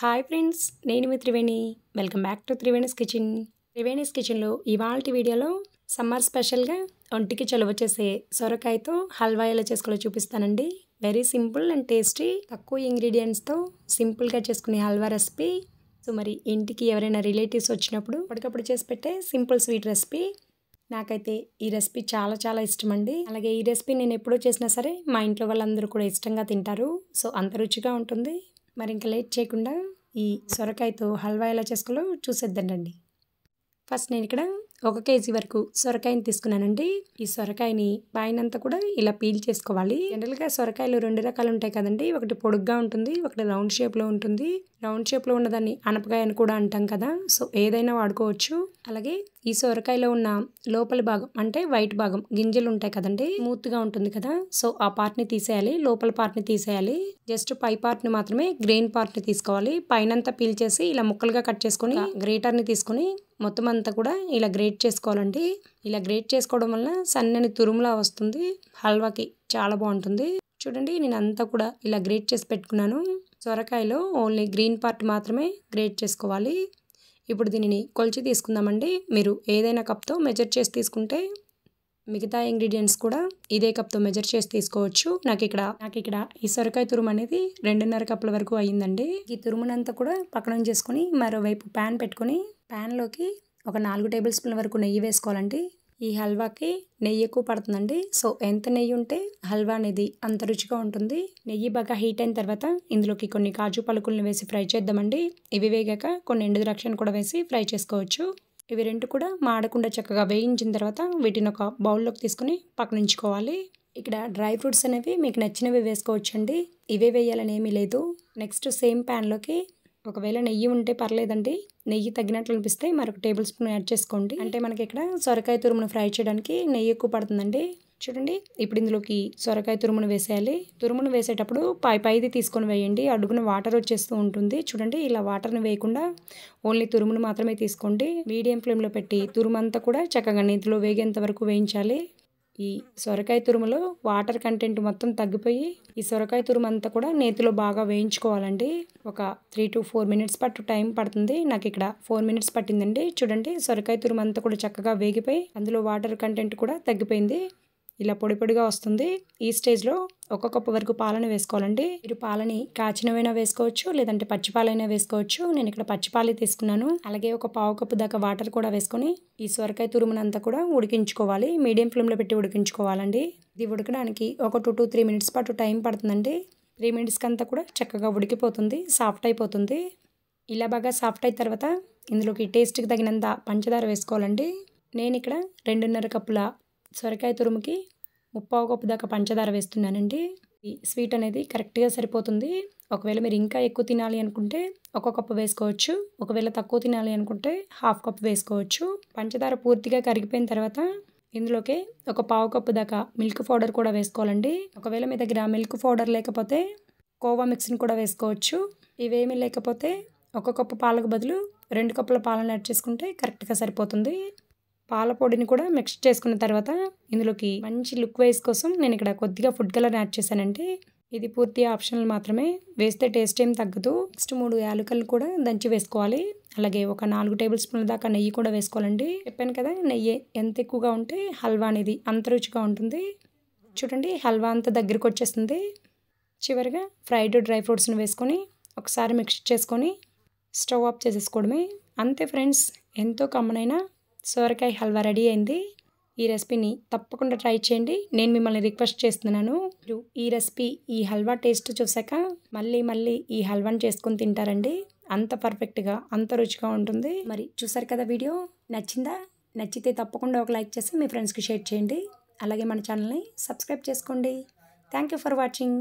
Hi friends, నేను మీ Triveni. Welcome back to Triveni's kitchen. Triveni's కిచెన్లో ఇవాల్టి వీడియోలో సమ్మర్ స్పెషల్గా ఒంటికి చలువ చేసే సొరకాయతో హల్వా ఎలా చేసుకోవాలో చూపిస్తానండి. వెరీ సింపుల్ అండ్ టేస్టీ, తక్కువ ఇంగ్రీడియంట్స్తో సింపుల్గా చేసుకునే హల్వా రెసిపీ. సో మరి ఇంటికి ఎవరైనా రిలేటివ్స్ వచ్చినప్పుడు అప్పటికప్పుడు చేసి పెట్టే సింపుల్ స్వీట్ రెసిపీ. నాకైతే ఈ రెసిపీ చాలా చాలా ఇష్టం అండి. అలాగే ఈ రెసిపీ నేను ఎప్పుడూ చేసినా సరే మా ఇంట్లో వాళ్ళందరూ కూడా ఇష్టంగా తింటారు. సో అంత రుచిగా ఉంటుంది. మరి ఇంకా లేట్ చేయకుండా ఈ సొరకాయతో హల్వా ఎలా చేసుకోవాలో చూసేద్దానండి. ఫస్ట్ నేను ఇక్కడ 1 కేజీ వరకు సొరకాయని తీసుకున్నానండి. ఈ సొరకాయని పైనంతా కూడా ఇలా పీల్ చేసుకోవాలి. జనరల్గా సొరకాయలు 2 రకాలు ఉంటాయి కదండి. ఒకటి పొడుగ్గా ఉంటుంది, ఒకటి రౌండ్ షేప్లో ఉంటుంది. రౌండ్ షేప్లో ఉన్నదాన్ని అనపకాయ అని కూడా అంటాం కదా. సో ఏదైనా వాడుకోవచ్చు. అలాగే ఈ సొరకాయలో ఉన్న లోపలి భాగం అంటే వైట్ భాగం గింజలు ఉంటాయి కదండి, స్మూత్గా ఉంటుంది కదా. సో ఆ పార్ట్ని తీసేయాలి, లోపల పార్ట్ని తీసేయాలి. జస్ట్ పై పార్ట్ని మాత్రమే, గ్రెయిన్ పార్ట్ని తీసుకోవాలి. పైనంతా పీల్ చేసి ఇలా ముక్కలుగా కట్ చేసుకొని గ్రేటర్ని తీసుకొని మొత్తం అంతా కూడా ఇలా గ్రేట్ చేసుకోవాలండి. ఇలా గ్రేట్ చేసుకోవడం వల్ల సన్నని తురుములా వస్తుంది. హల్వాకి చాలా బాగుంటుంది. చూడండి, నేను అంతా కూడా ఇలా గ్రేట్ చేసి పెట్టుకున్నాను. సొరకాయలో ఓన్లీ గ్రీన్ పార్ట్ మాత్రమే గ్రేట్ చేసుకోవాలి. ఇప్పుడు దీనిని కొలిచి తీసుకుందామండి. మీరు ఏదైనా కప్తో మెజర్ చేసి తీసుకుంటే మిగతా ఇంగ్రీడియంట్స్ కూడా ఇదే కప్తో మెజర్ చేసి తీసుకోవచ్చు. నాకు ఇక్కడ ఈ సొరకాయ తురుము అనేది 2.5 కప్పుల వరకు అయ్యిందండి. ఈ తురుమునంతా కూడా పక్కన చేసుకొని మరోవైపు ప్యాన్ పెట్టుకొని ప్యాన్లోకి ఒక 4 టేబుల్ స్పూన్ల వరకు నెయ్యి వేసుకోవాలండి. ఈ హల్వాకి నెయ్యి ఎక్కువ పడుతుందండి. సో ఎంత నెయ్యి ఉంటే హల్వా అనేది అంత రుచిగా ఉంటుంది. నెయ్యి బాగా హీట్ అయిన తర్వాత ఇందులోకి కొన్ని కాజు పలుకులను వేసి ఫ్రై చేద్దామండి. ఇవి వేగాక కొన్ని ఎండు ద్రాక్షను కూడా వేసి ఫ్రై చేసుకోవచ్చు. ఇవి 2 కూడా మాడకుండా చక్కగా వేయించిన తర్వాత వీటిని ఒక బౌల్లోకి తీసుకుని పక్కన ఉంచుకోవాలి. ఇక్కడ డ్రై ఫ్రూట్స్ అనేవి మీకు నచ్చినవి వేసుకోవచ్చండి. ఇవే వేయాలని ఏమీ లేదు. నెక్స్ట్ సేమ్ ప్యాన్లోకి ఒకవేళ నెయ్యి ఉంటే పర్లేదండి, నెయ్యి తగ్గినట్లు అనిపిస్తే మరొక టేబుల్ స్పూన్ యాడ్ చేసుకోండి. అంటే మనకి ఇక్కడ సొరకాయ తురుమును ఫ్రై చేయడానికి నెయ్యి ఎక్కువ పడుతుందండి. చూడండి, ఇప్పుడు ఇందులోకి సొరకాయ తురుమును వేసేయాలి. తురుమును వేసేటప్పుడు పైది తీసుకొని వేయండి, అడుగున వాటర్ వచ్చేస్తూ ఉంటుంది. చూడండి, ఇలా వాటర్ని వేయకుండా ఓన్లీ తురుమును మాత్రమే తీసుకోండి. మీడియం ఫ్లేమ్లో పెట్టి తురుమంతా కూడా చక్కగా నేతిలో వేగేంత వరకు వేయించాలి. ఈ సొరకాయ తురుములో వాటర్ కంటెంట్ మొత్తం తగ్గిపోయి ఈ సొరకాయ తురుము అంతా కూడా నేతిలో బాగా వేయించుకోవాలండి. ఒక 3 to 4 మినిట్స్ టైం పడుతుంది. నాకు ఇక్కడ 4 మినిట్స్ పట్టిందండి. చూడండి, సొరకాయ తురుము అంతా కూడా చక్కగా వేగిపోయి అందులో వాటర్ కంటెంట్ కూడా తగ్గిపోయింది. ఇలా పొడి పొడిగా వస్తుంది. ఈ స్టేజ్లో 1 కప్పు వరకు పాలను వేసుకోవాలండి. మీరు పాలని కాచినవైనా వేసుకోవచ్చు, లేదంటే పచ్చి పాలైనా వేసుకోవచ్చు. నేను ఇక్కడ పచ్చి పాలే తీసుకున్నాను. అలాగే ఒక 1/2 కప్పు దాకా వాటర్ కూడా వేసుకొని ఈ సొరకాయ తురుమునంతా కూడా ఉడికించుకోవాలి. మీడియం ఫ్లేమ్లో పెట్టి ఉడికించుకోవాలండి. ఇది ఉడకడానికి ఒక 2 to 3 మినిట్స్ టైం పడుతుందండి. 3 మినిట్స్కి అంతా కూడా చక్కగా ఉడికిపోతుంది, సాఫ్ట్ అయిపోతుంది. ఇలా బాగా సాఫ్ట్ అయిన తర్వాత ఇందులోకి టేస్ట్కి తగినంత పంచదార వేసుకోవాలండి. నేను ఇక్కడ 2.5 కప్పుల సొరకాయ తురుముకి 3/4 కప్పు దాకా పంచదార వేస్తున్నానండి. ఈ స్వీట్ అనేది కరెక్ట్గా సరిపోతుంది. ఒకవేళ మీరు ఇంకా ఎక్కువ తినాలి అనుకుంటే 1 కప్పు వేసుకోవచ్చు. ఒకవేళ తక్కువ తినాలి అనుకుంటే 1/2 కప్పు వేసుకోవచ్చు. పంచదార పూర్తిగా కరిగిపోయిన తర్వాత ఇందులోకి ఒక 1/4 కప్పు దాకా మిల్క్ పౌడర్ కూడా వేసుకోవాలండి. ఒకవేళ మీ దగ్గర మిల్క్ పౌడర్ లేకపోతే కోవా మిక్స్ని కూడా వేసుకోవచ్చు. ఇవేమీ లేకపోతే 1 కప్పు పాలకు బదులు 2 కప్పుల పాలను యాడ్ చేసుకుంటే కరెక్ట్గా సరిపోతుంది. పాల పొడిని కూడా మిక్స్ చేసుకున్న తర్వాత ఇందులోకి మంచి లుక్ వైజ్ కోసం నేను ఇక్కడ కొద్దిగా ఫుడ్ కలర్ యాడ్ చేశానండి. ఇది పూర్తి ఆప్షనల్ మాత్రమే, వేస్తే టేస్ట్ ఏం తగ్గదు. నెక్స్ట్ 3 యాలకులను కూడా దంచి వేసుకోవాలి. అలాగే ఒక 4 టేబుల్ స్పూన్ల దాకా నెయ్యి కూడా వేసుకోవాలండి. చెప్పాను కదా, నెయ్యి ఎంత ఎక్కువగా ఉంటే హల్వా అనేది అంత రుచిగా ఉంటుంది. చూడండి, హల్వా అంతా దగ్గరికి వచ్చేస్తుంది. చివరిగా ఫ్రైడ్ డ్రై ఫ్రూట్స్ని వేసుకొని ఒకసారి మిక్స్ చేసుకొని స్టవ్ ఆఫ్ చేసేసుకోవడమే. అంతే ఫ్రెండ్స్, ఎంతో కమ్మనైన సొరకాయ హల్వా రెడీ అయింది. ఈ రెసిపీని తప్పకుండా ట్రై చేయండి. నేను మిమ్మల్ని రిక్వెస్ట్ చేస్తున్నాను, మీరు ఈ రెసిపీ, ఈ హల్వా టేస్ట్ చూసాక మళ్ళీ ఈ హల్వాని చేసుకొని తింటారండి. అంత పర్ఫెక్ట్గా, అంత రుచిగా ఉంటుంది. మరి చూసారు కదా, వీడియో నచ్చిందా? నచ్చితే తప్పకుండా ఒక లైక్ చేసి మీ ఫ్రెండ్స్కి షేర్ చేయండి. అలాగే మన ఛానల్ని సబ్స్క్రైబ్ చేసుకోండి. Thank you for watching.